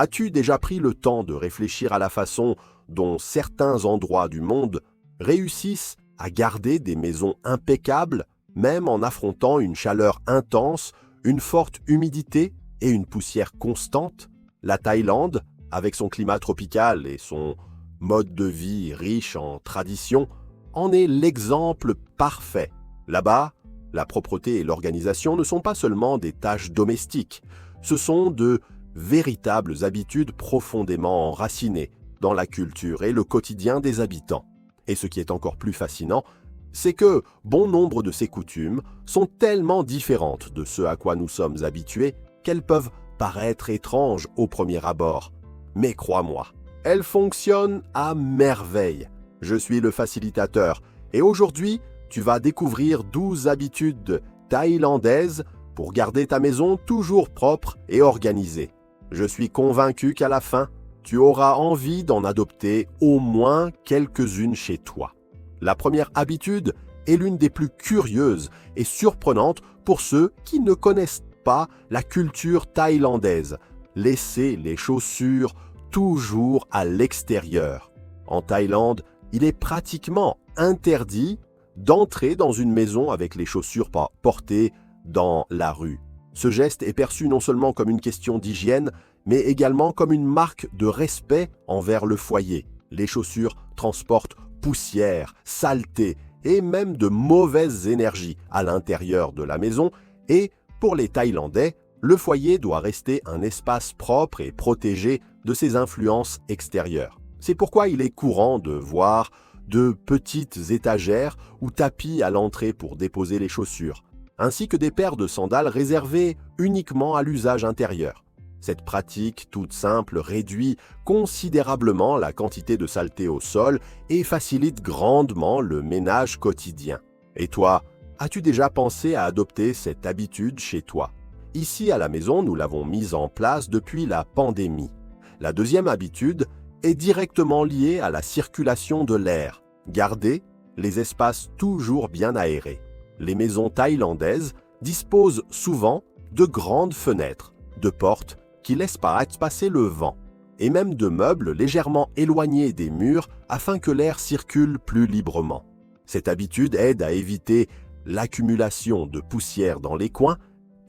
As-tu déjà pris le temps de réfléchir à la façon dont certains endroits du monde réussissent à garder des maisons impeccables, même en affrontant une chaleur intense, une forte humidité et une poussière constante? La Thaïlande, avec son climat tropical et son mode de vie riche en traditions, en est l'exemple parfait. Là-bas, la propreté et l'organisation ne sont pas seulement des tâches domestiques, ce sont de véritables habitudes profondément enracinées dans la culture et le quotidien des habitants. Et ce qui est encore plus fascinant, c'est que bon nombre de ces coutumes sont tellement différentes de ce à quoi nous sommes habitués qu'elles peuvent paraître étranges au premier abord. Mais crois-moi, elles fonctionnent à merveille. Je suis le facilitateur et aujourd'hui, tu vas découvrir 12 habitudes thaïlandaises pour garder ta maison toujours propre et organisée. Je suis convaincu qu'à la fin, tu auras envie d'en adopter au moins quelques-unes chez toi. La première habitude est l'une des plus curieuses et surprenantes pour ceux qui ne connaissent pas la culture thaïlandaise. Laisser les chaussures toujours à l'extérieur. En Thaïlande, il est pratiquement interdit d'entrer dans une maison avec les chaussures portées dans la rue. Ce geste est perçu non seulement comme une question d'hygiène, mais également comme une marque de respect envers le foyer. Les chaussures transportent poussière, saleté et même de mauvaises énergies à l'intérieur de la maison et, pour les Thaïlandais, le foyer doit rester un espace propre et protégé de ces influences extérieures. C'est pourquoi il est courant de voir de petites étagères ou tapis à l'entrée pour déposer les chaussures, ainsi que des paires de sandales réservées uniquement à l'usage intérieur. Cette pratique toute simple réduit considérablement la quantité de saleté au sol et facilite grandement le ménage quotidien. Et toi, as-tu déjà pensé à adopter cette habitude chez toi? Ici à la maison, nous l'avons mise en place depuis la pandémie. La deuxième habitude est directement liée à la circulation de l'air. Garder les espaces toujours bien aérés. Les maisons thaïlandaises disposent souvent de grandes fenêtres, de portes qui laissent passer le vent, et même de meubles légèrement éloignés des murs afin que l'air circule plus librement. Cette habitude aide à éviter l'accumulation de poussière dans les coins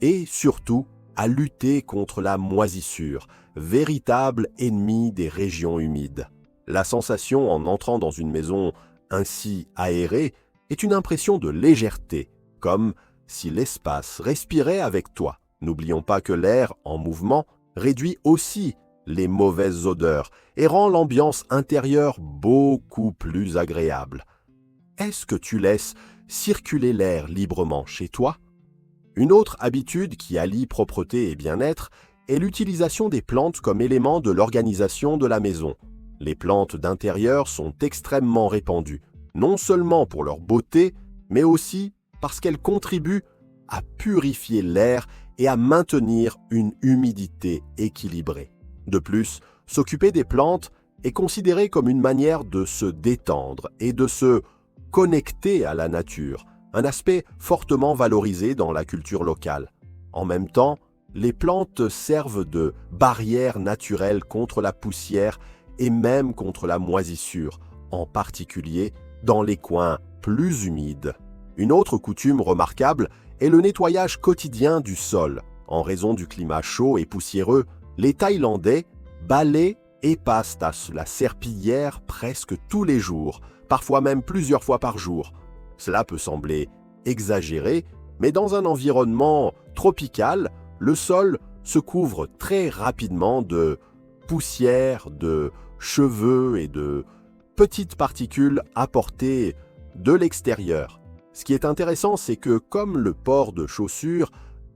et surtout à lutter contre la moisissure, véritable ennemi des régions humides. La sensation en entrant dans une maison ainsi aérée est une impression de légèreté, comme si l'espace respirait avec toi. N'oublions pas que l'air en mouvement réduit aussi les mauvaises odeurs et rend l'ambiance intérieure beaucoup plus agréable. Est-ce que tu laisses circuler l'air librement chez toi? Une autre habitude qui allie propreté et bien-être est l'utilisation des plantes comme élément de l'organisation de la maison. Les plantes d'intérieur sont extrêmement répandues, non seulement pour leur beauté, mais aussi parce qu'elles contribuent à purifier l'air et à maintenir une humidité équilibrée. De plus, s'occuper des plantes est considéré comme une manière de se détendre et de se connecter à la nature, un aspect fortement valorisé dans la culture locale. En même temps, les plantes servent de barrière naturelle contre la poussière et même contre la moisissure, en particulier dans les coins plus humides. Une autre coutume remarquable est le nettoyage quotidien du sol. En raison du climat chaud et poussiéreux, les Thaïlandais balaient et passent à la serpillière presque tous les jours, parfois même plusieurs fois par jour. Cela peut sembler exagéré, mais dans un environnement tropical, le sol se couvre très rapidement de poussière, de cheveux et de petites particules apportées de l'extérieur. Ce qui est intéressant, c'est que comme le port de chaussures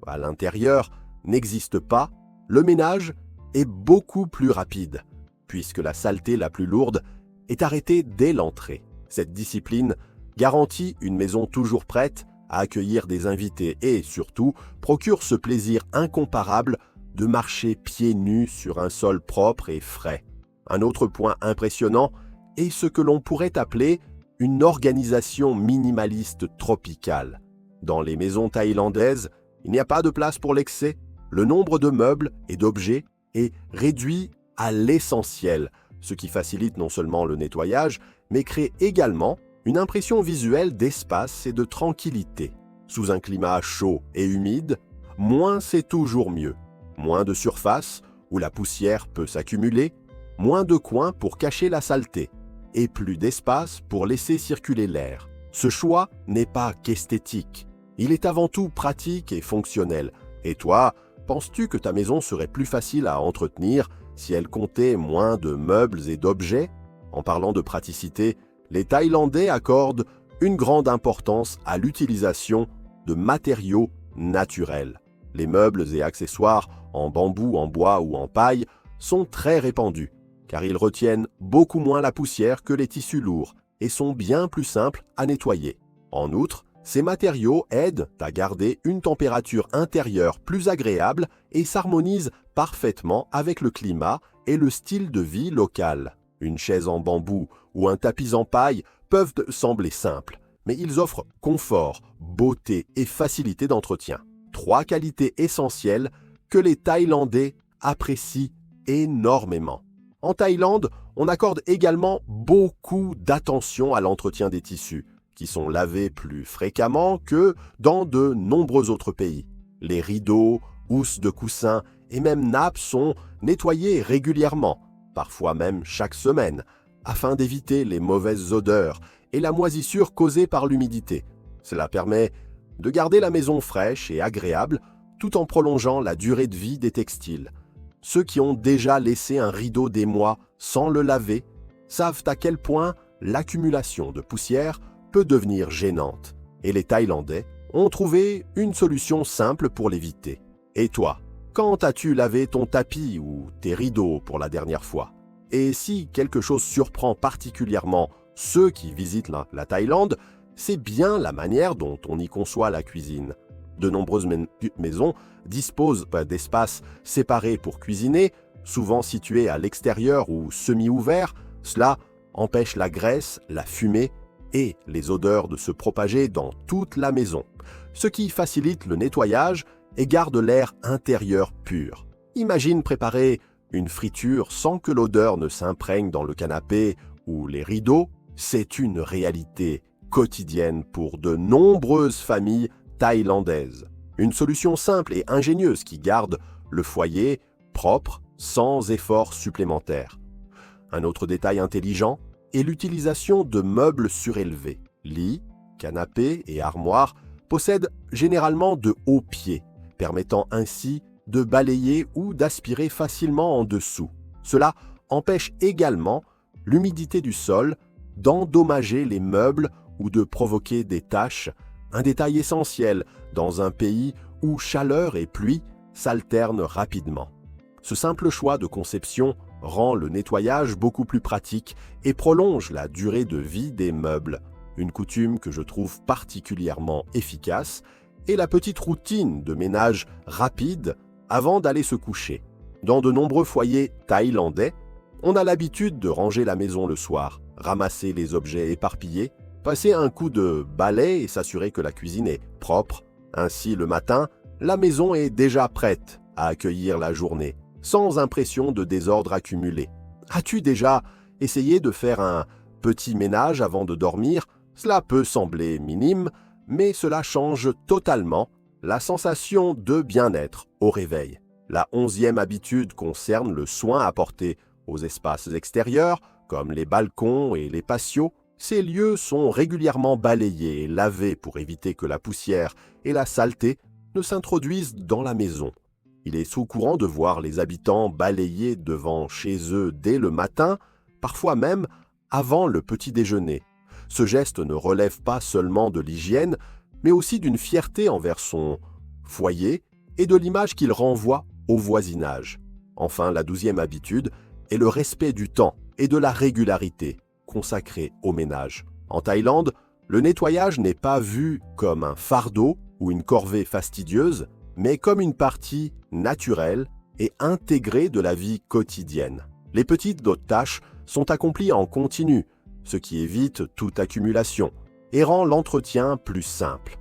à l'intérieur n'existe pas, le ménage est beaucoup plus rapide, puisque la saleté la plus lourde est arrêtée dès l'entrée. Cette discipline garantit une maison toujours prête à accueillir des invités et, surtout, procure ce plaisir incomparable de marcher pieds nus sur un sol propre et frais. Un autre point impressionnant est ce que l'on pourrait appeler une organisation minimaliste tropicale. Dans les maisons thaïlandaises, il n'y a pas de place pour l'excès. Le nombre de meubles et d'objets est réduit à l'essentiel, ce qui facilite non seulement le nettoyage, mais crée également une impression visuelle d'espace et de tranquillité. Sous un climat chaud et humide, moins c'est toujours mieux. Moins de surface, où la poussière peut s'accumuler, moins de coins pour cacher la saleté, et plus d'espace pour laisser circuler l'air. Ce choix n'est pas qu'esthétique, il est avant tout pratique et fonctionnel. Et toi, penses-tu que ta maison serait plus facile à entretenir si elle comptait moins de meubles et d'objets? En parlant de praticité, les Thaïlandais accordent une grande importance à l'utilisation de matériaux naturels. Les meubles et accessoires en bambou, en bois ou en paille sont très répandus, car ils retiennent beaucoup moins la poussière que les tissus lourds et sont bien plus simples à nettoyer. En outre, ces matériaux aident à garder une température intérieure plus agréable et s'harmonisent parfaitement avec le climat et le style de vie local. Une chaise en bambou ou un tapis en paille peuvent sembler simples, mais ils offrent confort, beauté et facilité d'entretien. 3 qualités essentielles que les Thaïlandais apprécient énormément. En Thaïlande, on accorde également beaucoup d'attention à l'entretien des tissus, qui sont lavés plus fréquemment que dans de nombreux autres pays. Les rideaux, housses de coussins et même nappes sont nettoyés régulièrement, parfois même chaque semaine, afin d'éviter les mauvaises odeurs et la moisissure causée par l'humidité. Cela permet de garder la maison fraîche et agréable tout en prolongeant la durée de vie des textiles. Ceux qui ont déjà laissé un rideau des mois sans le laver savent à quel point l'accumulation de poussière peut devenir gênante. Et les Thaïlandais ont trouvé une solution simple pour l'éviter. Et toi, quand as-tu lavé ton tapis ou tes rideaux pour la dernière fois? Et si quelque chose surprend particulièrement ceux qui visitent la Thaïlande, c'est bien la manière dont on y conçoit la cuisine. De nombreuses maisons disposent d'espaces séparés pour cuisiner, souvent situés à l'extérieur ou semi-ouverts. Cela empêche la graisse, la fumée et les odeurs de se propager dans toute la maison, ce qui facilite le nettoyage et garde l'air intérieur pur. Imagine préparer une friture sans que l'odeur ne s'imprègne dans le canapé ou les rideaux. C'est une réalité quotidienne pour de nombreuses familles thaïlandaises. Une solution simple et ingénieuse qui garde le foyer propre sans effort supplémentaire. Un autre détail intelligent est l'utilisation de meubles surélevés. Lits, canapés et armoires possèdent généralement de hauts pieds, permettant ainsi de balayer ou d'aspirer facilement en dessous. Cela empêche également l'humidité du sol d'endommager les meubles ou de provoquer des taches, un détail essentiel dans un pays où chaleur et pluie s'alternent rapidement. Ce simple choix de conception rend le nettoyage beaucoup plus pratique et prolonge la durée de vie des meubles. Une coutume que je trouve particulièrement efficace est la petite routine de ménage rapide avant d'aller se coucher. Dans de nombreux foyers thaïlandais, on a l'habitude de ranger la maison le soir, ramasser les objets éparpillés, passer un coup de balai et s'assurer que la cuisine est propre. Ainsi, le matin, la maison est déjà prête à accueillir la journée, sans impression de désordre accumulé. As-tu déjà essayé de faire un petit ménage avant de dormir? Cela peut sembler minime, mais cela change totalement la sensation de bien-être au réveil. La 11e habitude concerne le soin apporté aux espaces extérieurs, comme les balcons et les patios. Ces lieux sont régulièrement balayés et lavés pour éviter que la poussière et la saleté ne s'introduisent dans la maison. Il est courant de voir les habitants balayer devant chez eux dès le matin, parfois même avant le petit déjeuner. Ce geste ne relève pas seulement de l'hygiène, mais aussi d'une fierté envers son foyer et de l'image qu'il renvoie au voisinage. Enfin, la 12e habitude est le respect du temps et de la régularité consacrée au ménage. En Thaïlande, le nettoyage n'est pas vu comme un fardeau ou une corvée fastidieuse, mais comme une partie naturelle et intégrée de la vie quotidienne. Les petites tâches sont accomplies en continu, ce qui évite toute accumulation et rend l'entretien plus simple.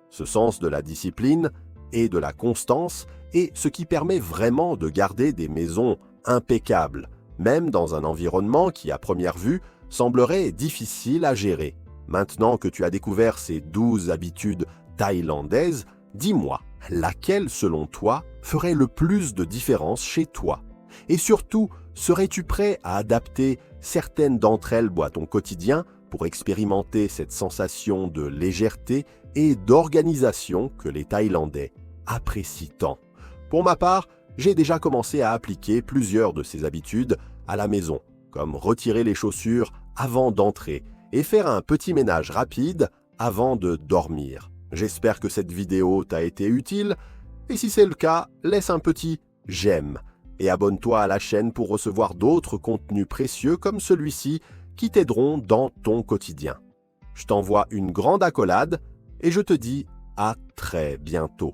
Ce sens de la discipline et de la constance est ce qui permet vraiment de garder des maisons impeccables, même dans un environnement qui, à première vue, semblerait difficile à gérer. Maintenant que tu as découvert ces 12 habitudes thaïlandaises, dis-moi, laquelle, selon toi, ferait le plus de différence chez toi? Et surtout, serais-tu prêt à adapter certaines d'entre elles à ton quotidien pour expérimenter cette sensation de légèreté et d'organisation que les Thaïlandais apprécient tant? Pour ma part, j'ai déjà commencé à appliquer plusieurs de ces habitudes à la maison, comme retirer les chaussures avant d'entrer et faire un petit ménage rapide avant de dormir. J'espère que cette vidéo t'a été utile, et si c'est le cas, laisse un petit « j'aime » et abonne-toi à la chaîne pour recevoir d'autres contenus précieux comme celui-ci qui t'aideront dans ton quotidien. Je t'envoie une grande accolade et je te dis à très bientôt.